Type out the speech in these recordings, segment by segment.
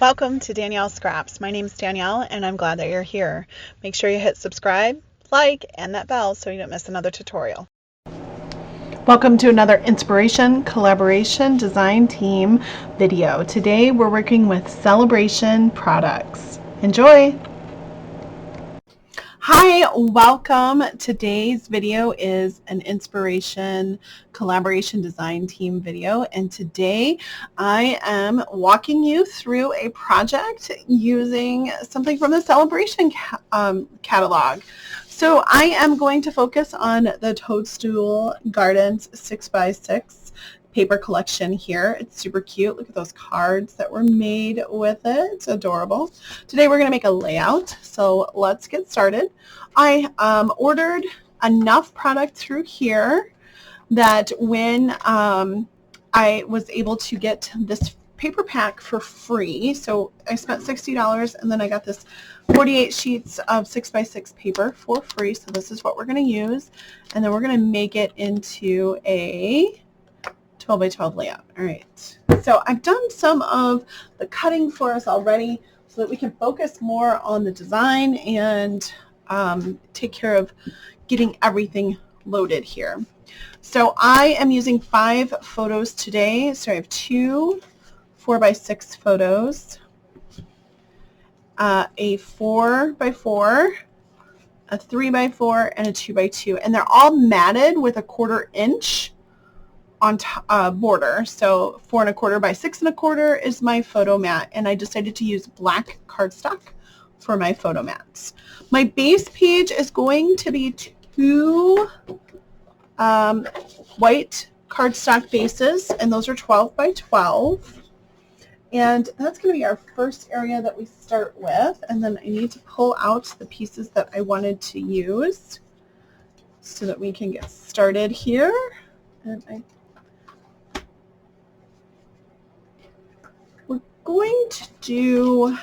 Welcome to DanYellScraps. My name is Danielle and I'm glad that you're here. Make sure you hit subscribe, like, and that bell so you don't miss another tutorial. Welcome to another inspiration, collaboration, design team video. Today we're working with Sale-A-Bration products. Enjoy! Hi, welcome. Today's video is an inspiration collaboration design team video, and today I am walking you through a project using something from the Sale-A-Bration catalog. So I am going to focus on the Toadstool Gardens 6x6 paper collection here. It's super cute. Look at those cards that were made with it. It's adorable. Today we're going to make a layout, so let's get started. I ordered enough product through here that when I was able to get this paper pack for free, so I spent $60 and then I got this 48 sheets of 6x6 paper for free. So this is what we're going to use, and then we're going to make it into a 12 by 12 layout. All right, so I've done some of the cutting for us already so that we can focus more on the design and take care of getting everything loaded here. So I am using 5 photos today. So I have 2 4x6 photos, a 4x4, a 3x4, and a 2x2, and they're all matted with a 1/4 inch on border. So 4 1/4 by 6 1/4 is my photo mat, and I decided to use black cardstock for my photo mats. My base page is going to be 2 white cardstock bases, and those are 12 by 12. And that's going to be our first area that we start with, and then I need to pull out the pieces that I wanted to use so that we can get started here. And we're going to do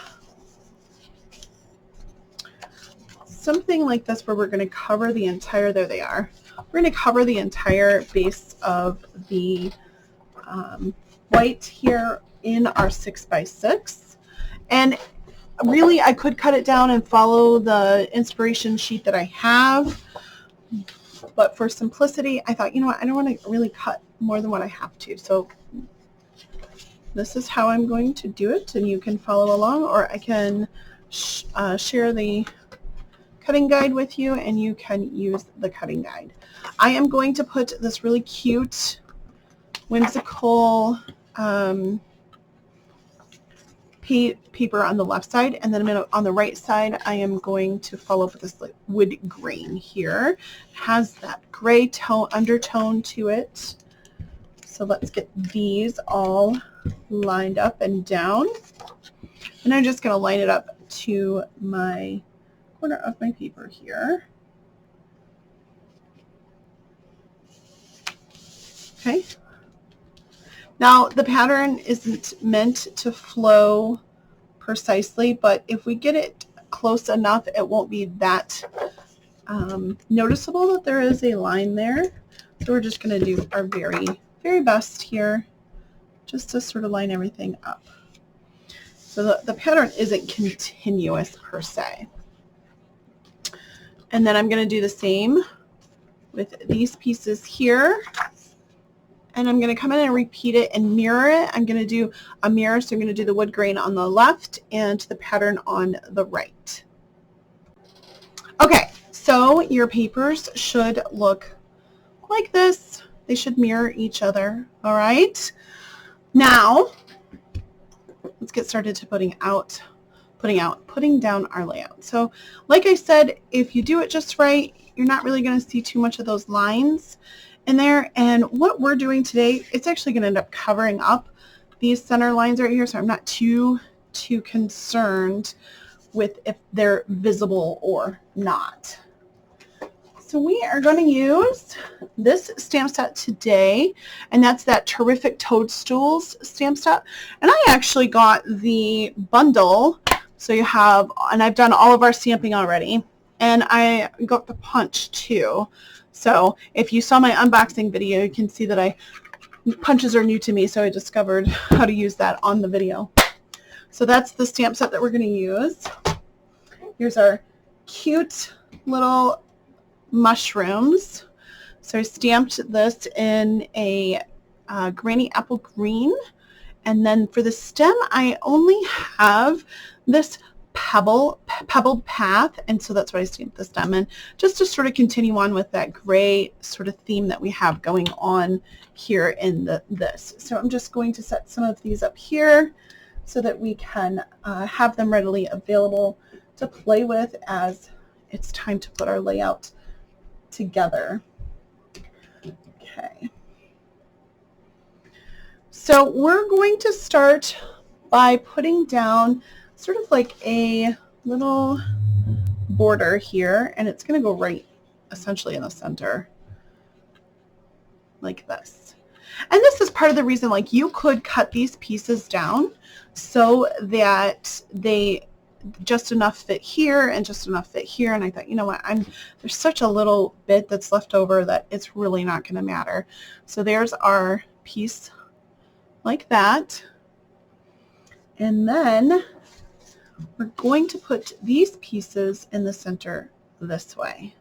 something like this where we're going to cover the entire, there they are. We're going to cover the entire base of the white here in our 6x6. And really I could cut it down and follow the inspiration sheet that I have, but for simplicity I thought, you know what, I don't want to really cut more than what I have to. So this is how I'm going to do it, and you can follow along, or I can share the cutting guide with you and you can use the cutting guide. I am going to put this really cute whimsical paper on the left side, and then on the right side I am going to follow up with this like wood grain here. It has that gray tone undertone to it. So let's get these all lined up and down, and I'm just going to line it up to my corner of my paper here. Okay. Now the pattern isn't meant to flow precisely, but if we get it close enough, it won't be that noticeable that there is a line there. So we're just going to do our very, very best here just to sort of line everything up. So the pattern isn't continuous per se. And then I'm going to do the same with these pieces here. And I'm going to come in and repeat it and mirror it. I'm going to do a mirror, so I'm going to do the wood grain on the left and the pattern on the right. Okay, so your papers should look like this. They should mirror each other, all right? Now, let's get started to putting down our layout. So like I said, if you do it just right, you're not really going to see too much of those lines in there. And what we're doing today, it's actually going to end up covering up these center lines right here, so I'm not too concerned with if they're visible or not. So we are going to use this stamp set today, and that's that terrific Toadstools stamp set. And I actually got the bundle, so you have, and I've done all of our stamping already, and I got the punch too. So if you saw my unboxing video, you can see that punches are new to me, so I discovered how to use that on the video. So that's the stamp set that we're going to use. Here's our cute little mushrooms. So I stamped this in a granny apple green. And then for the stem, I only have this pebbled path, and so that's why I stamped the stem in, just to sort of continue on with that gray sort of theme that we have going on here in this. So I'm just going to set some of these up here so that we can have them readily available to play with as it's time to put our layout together. Okay. So we're going to start by putting down sort of like a little border here, and it's going to go right essentially in the center like this. And this is part of the reason, like, you could cut these pieces down so that they just enough fit here and just enough fit here. And I thought, you know what, there's such a little bit that's left over that it's really not going to matter. So there's our piece like that. And then we're going to put these pieces in the center this way.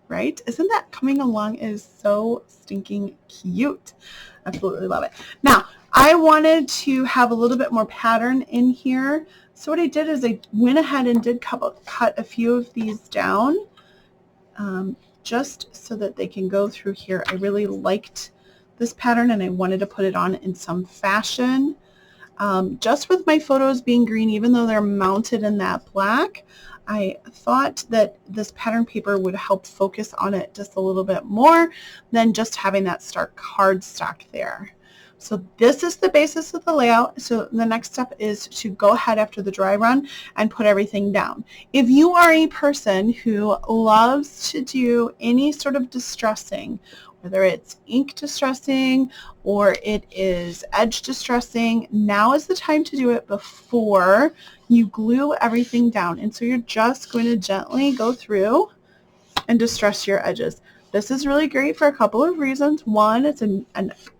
Right? Isn't that coming along? It is so stinking cute. Absolutely love it. Now, I wanted to have a little bit more pattern in here. So what I did is I went ahead and did cut a few of these down just so that they can go through here. I really liked this pattern and I wanted to put it on in some fashion. Just with my photos being green, even though they're mounted in that black, I thought that this pattern paper would help focus on it just a little bit more than just having that stark cardstock there. So this is the basis of the layout. So the next step is to go ahead after the dry run and put everything down. If you are a person who loves to do any sort of distressing, whether it's ink distressing or it is edge distressing, now is the time to do it before you glue everything down. And so you're just going to gently go through and distress your edges. This is really great for a couple of reasons. One, it's an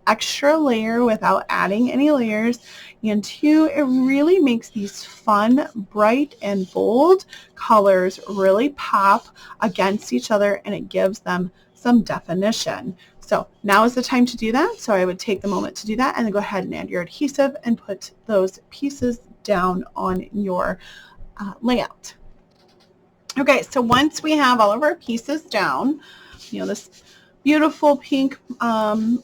extra layer without adding any layers. And two, it really makes these fun, bright, and bold colors really pop against each other, and it gives them some definition. So now is the time to do that. So I would take the moment to do that and then go ahead and add your adhesive and put those pieces down on your layout. Okay, so once we have all of our pieces down, you know, this beautiful pink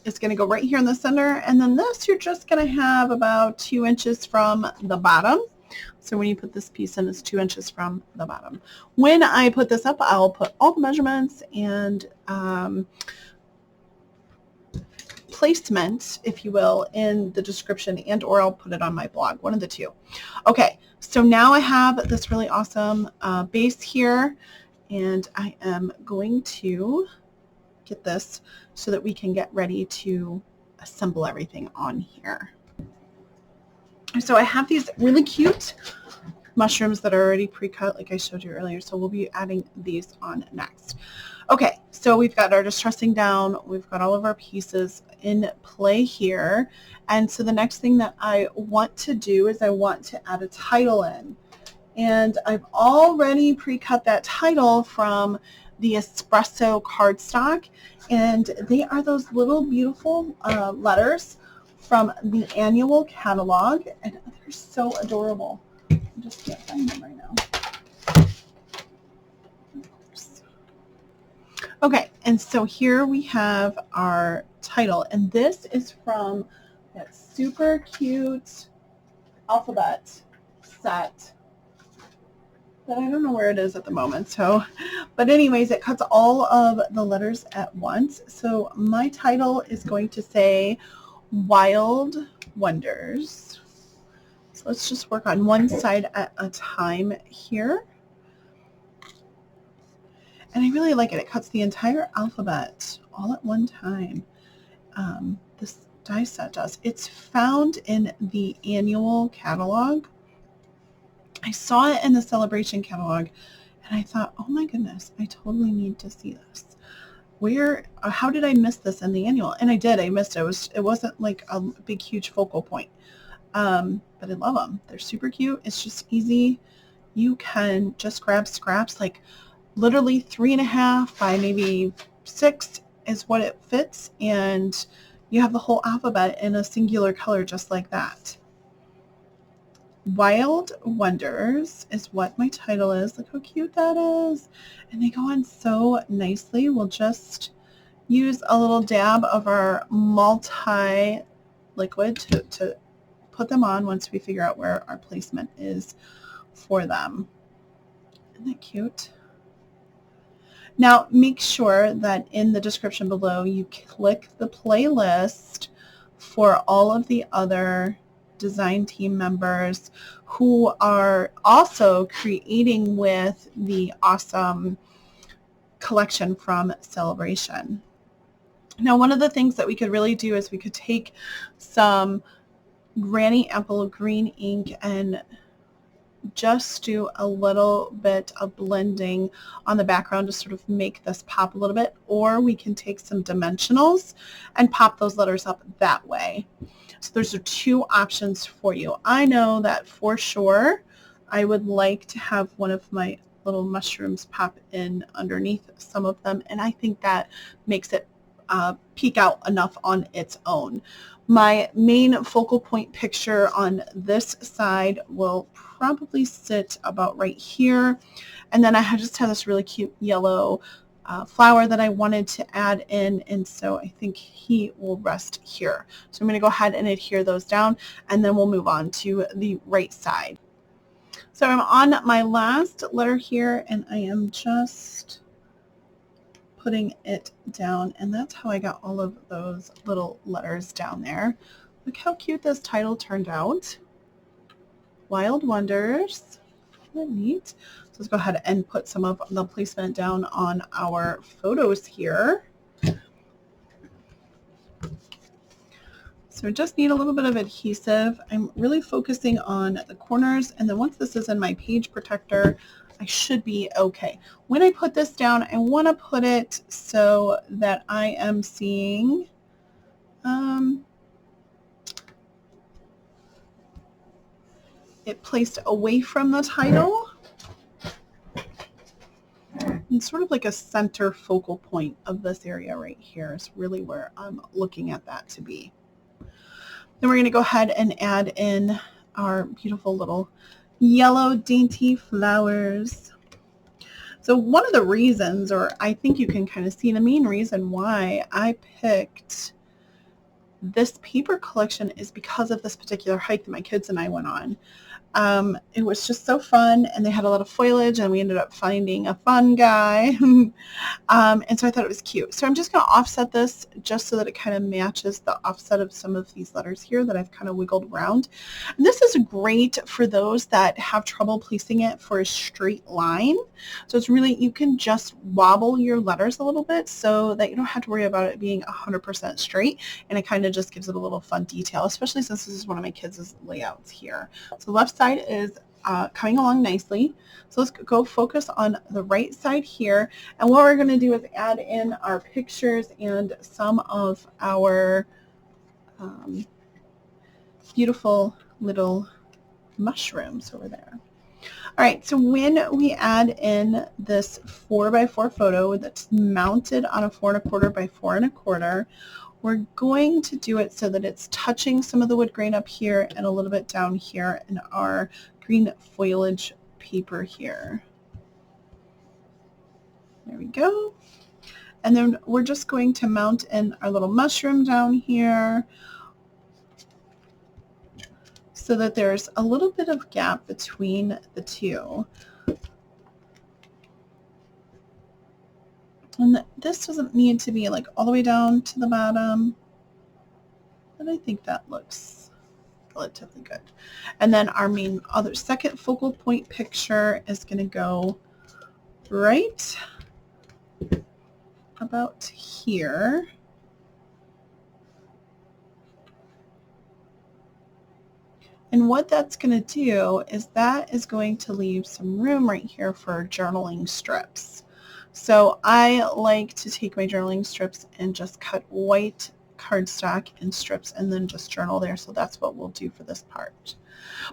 is going to go right here in the center, and then this you're just going to have about 2 inches from the bottom. So when you put this piece in, it's 2 inches from the bottom. When I put this up, I'll put all the measurements and placement, if you will, in the description, and or I'll put it on my blog, one of the two. Okay, so now I have this really awesome base here, and I am going to get this so that we can get ready to assemble everything on here. So I have these really cute mushrooms that are already pre-cut like I showed you earlier, so we'll be adding these on next. Okay, so we've got our distressing down, we've got all of our pieces in play here, and so the next thing that I want to do is I want to add a title in. And I've already pre-cut that title from the espresso cardstock, and they are those little beautiful letters from the annual catalog, and they're so adorable. I just can't find them right now. Okay, and so here we have our title, and this is from that super cute alphabet set that I don't know where it is at the moment. So, but anyways, it cuts all of the letters at once. So my title is going to say Wild Wonders. So let's just work on one side at a time here. And I really like it. It cuts the entire alphabet all at one time. This die set does. It's found in the annual catalog. I saw it in the Sale-A-Bration catalog, and I thought, oh my goodness, I totally need to see this. how did I miss this in the annual? And I did, I missed it. It wasn't like a big, huge focal point. But I love them. They're super cute. It's just easy. You can just grab scraps, like literally 3.5 by maybe 6 is what it fits. And you have the whole alphabet in a singular color just like that. Wild Wonders is what my title is. Look how cute that is. And they go on so nicely. We'll just use a little dab of our multi-liquid to put them on once we figure out where our placement is for them. Isn't that cute? Now, make sure that in the description below you click the playlist for all of the other design team members who are also creating with the awesome collection from Sale-A-Bration. Now, one of the things that we could really do is we could take some Granny Apple green ink and just do a little bit of blending on the background to sort of make this pop a little bit, or we can take some dimensionals and pop those letters up that way. So those are two options for you. I know that for sure I would like to have one of my little mushrooms pop in underneath some of them, and I think that makes it peek out enough on its own. My main focal point picture on this side will probably sit about right here, and then I just have this really cute yellow flower that I wanted to add in, and so I think he will rest here. So I'm going to go ahead and adhere those down, and then we'll move on to the right side. So I'm on my last letter here, and I am just putting it down, and that's how I got all of those little letters down there. Look how cute this title turned out. Wild Wonders. Isn't that neat? So let's go ahead and put some of the placement down on our photos here. So we just need a little bit of adhesive. I'm really focusing on the corners, and then once this is in my page protector, I should be okay. When I put this down, I want to put it so that I am seeing it placed away from the title, and sort of like a center focal point of this area right here is really where I'm looking at that to be. Then we're going to go ahead and add in our beautiful little yellow dainty flowers. So one of the reasons, or I think you can kind of see the main reason why I picked this paper collection is because of this particular hike that my kids and I went on. It was just so fun, and they had a lot of foliage, and we ended up finding a fun guy. And so I thought it was cute. So I'm just going to offset this just so that it kind of matches the offset of some of these letters here that I've kind of wiggled around. And this is great for those that have trouble placing it for a straight line. So it's really, you can just wobble your letters a little bit so that you don't have to worry about it being 100% straight, and it kind of just gives it a little fun detail, especially since this is one of my kids' layouts here. So the left side is coming along nicely. So let's go focus on the right side here, and what we're going to do is add in our pictures and some of our beautiful little mushrooms over there. All right, so when we add in this 4x4 photo that's mounted on a 4 1/4 by 4 1/4, we're going to do it so that it's touching some of the wood grain up here and a little bit down here in our green foliage paper here. There we go. And then we're just going to mount in our little mushroom down here so that there's a little bit of gap between the two. And this doesn't need to be like all the way down to the bottom, but I think that looks relatively good. And then our main second focal point picture is going to go right about here. And what that's going to do is that is going to leave some room right here for journaling strips. So I like to take my journaling strips and just cut white cardstock in strips and then just journal there. So that's what we'll do for this part.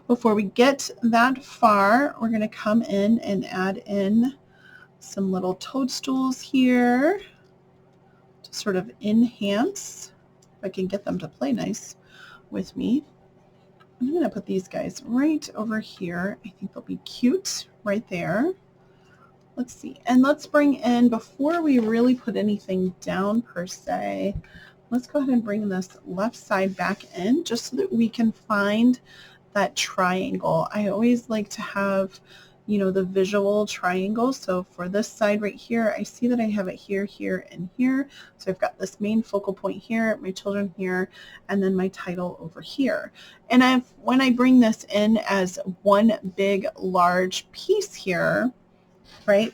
Before we get that far, we're going to come in and add in some little toadstools here to sort of enhance, if I can get them to play nice with me. I'm going to put these guys right over here. I think they'll be cute right there. Let's see. And let's bring in, before we really put anything down per se, let's go ahead and bring this left side back in just so that we can find that triangle. I always like to have, you know, the visual triangle. So for this side right here, I see that I have it here, here, and here. So I've got this main focal point here, my children here, and then my title over here. And when I bring this in as one big, large piece here, right?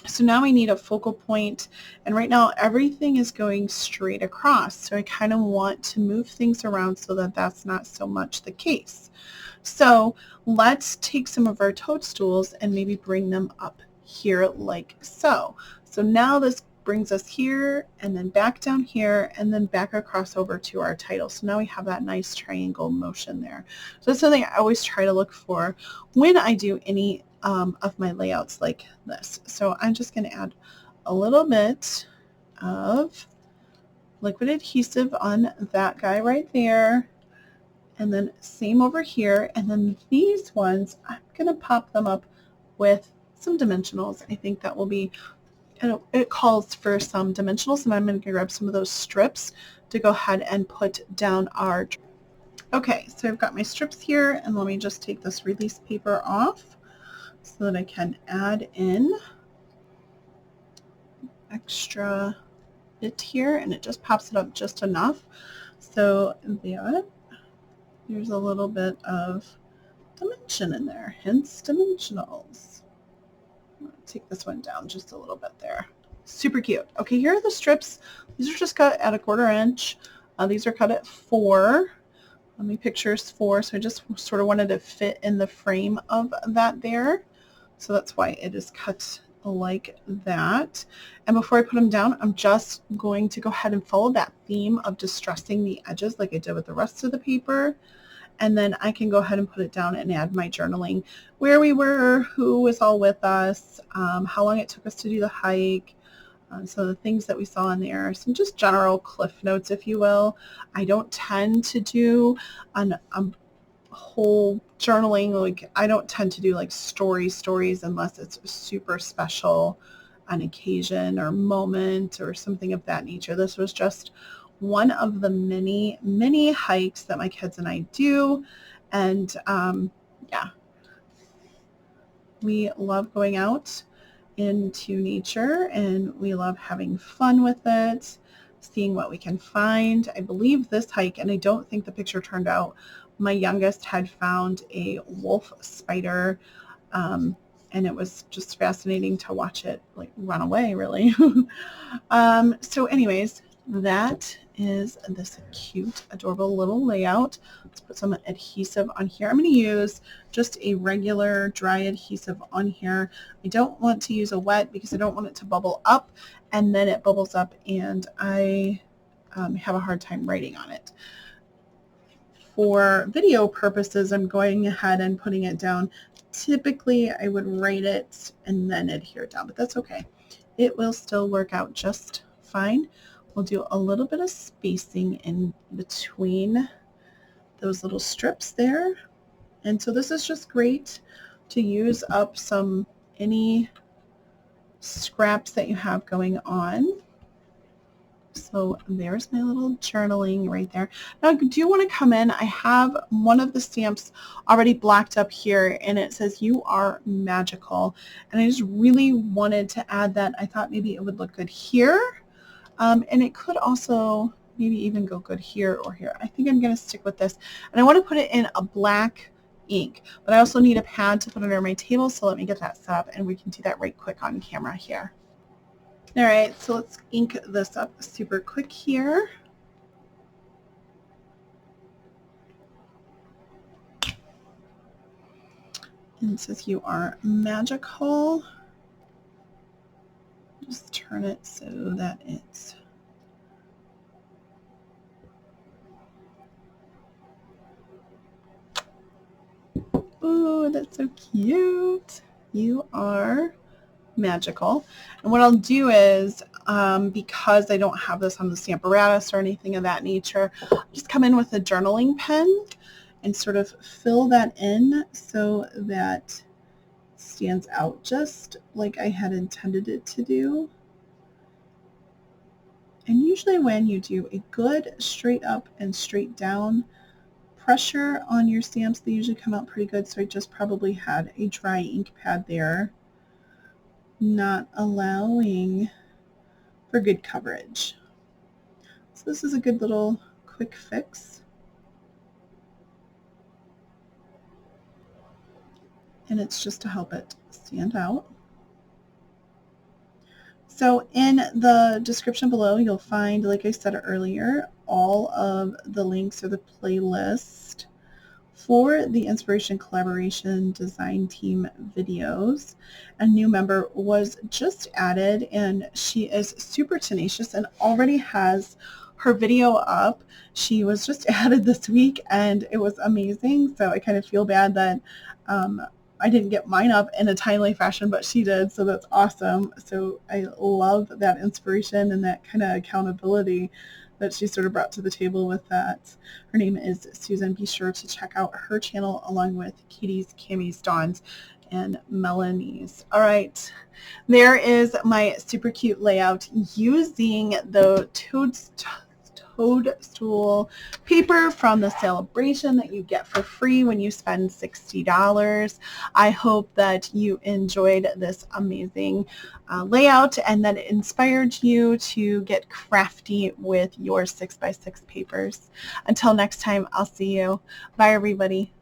So now we need a focal point, and right now everything is going straight across. So I kind of want to move things around so that that's not so much the case. So let's take some of our toadstools and maybe bring them up here like so. So now this brings us here and then back down here and then back across over to our title. So now we have that nice triangle motion there. So that's something I always try to look for when I do any of my layouts like this. So I'm just going to add a little bit of liquid adhesive on that guy right there, and then same over here, and then these ones I'm going to pop them up with some dimensionals. I think that will be, it calls for some dimensionals, and I'm going to grab some of those strips to go ahead and put down our. Okay, so I've got my strips here, and let me just take this release paper off so that I can add in extra bit here, and it just pops it up just enough. So there's a little bit of dimension in there, hence dimensionals. I'm going to take this one down just a little bit there. Super cute. Okay, here are the strips. These are just cut at 1/4 inch. These are cut at 4. Let me pictures 4, so I just sort of wanted to fit in the frame of that there. So that's why it is cut like that. And before I put them down, I'm just going to go ahead and follow that theme of distressing the edges like I did with the rest of the paper. And then I can go ahead and put it down and add my journaling, where we were, who was all with us, how long it took us to do the hike, so the things that we saw in there, some just general cliff notes, if you will. I don't tend to do whole journaling, like I don't tend to do like stories unless it's super special, an occasion or moment or something of that nature. This was just one of the many hikes that my kids and I do, and yeah, we love going out into nature and we love having fun with it, seeing what we can find. I believe this hike, and I don't think the picture turned out, my youngest had found a wolf spider, and it was just fascinating to watch it like run away, really. So anyways, that is this cute, adorable little layout. Let's put some adhesive on here. I'm going to use just a regular dry adhesive on here. I don't want to use a wet because I don't want it to bubble up, and then it bubbles up and I have a hard time writing on it. For video purposes, I'm going ahead and putting it down. Typically, I would write it and then adhere it down, but that's okay. It will still work out just fine. We'll do a little bit of spacing in between those little strips there. And so this is just great to use up any scraps that you have going on. So there's my little journaling right there. Now I do want to come in. I have one of the stamps already blacked up here, and it says "You are magical." And I just really wanted to add that. I thought maybe it would look good here. And it could also maybe even go good here or here. I think I'm going to stick with this. And I want to put it in a black ink, but I also need a pad to put under my table, so let me get that set up and we can do that right quick on camera here. All right, so let's ink this up super quick here. And it says "You are magical." turn it so that it's ooh, that's so cute. You are magical. And what I'll do is, because I don't have this on the stamp apparatus or anything of that nature, I'll just come in with a journaling pen and sort of fill that in so that stands out just like I had intended it to do. And usually when you do a good straight up and straight down pressure on your stamps, they usually come out pretty good. So I just probably had a dry ink pad there, not allowing for good coverage. So this is a good little quick fix. And it's just to help it stand out. So in the description below, you'll find, like I said earlier, all of the links or the playlist for the Inspiration Collaboration Design Team videos. A new member was just added, and she is super tenacious and already has her video up. She was just added this week, and it was amazing. So I kind of feel bad that I didn't get mine up in a timely fashion, but she did, so that's awesome. So I love that inspiration and that kind of accountability that she sort of brought to the table with that. Her name is Susan. Be sure to check out her channel along with Katie's, Cammie's, Dawn's, and Melanie's. All right, there is my super cute layout using the Toadstool paper from the Sale-A-Bration that you get for free when you spend $60. I hope that you enjoyed this amazing layout and that it inspired you to get crafty with your 6x6 papers. Until next time, I'll see you. Bye, everybody.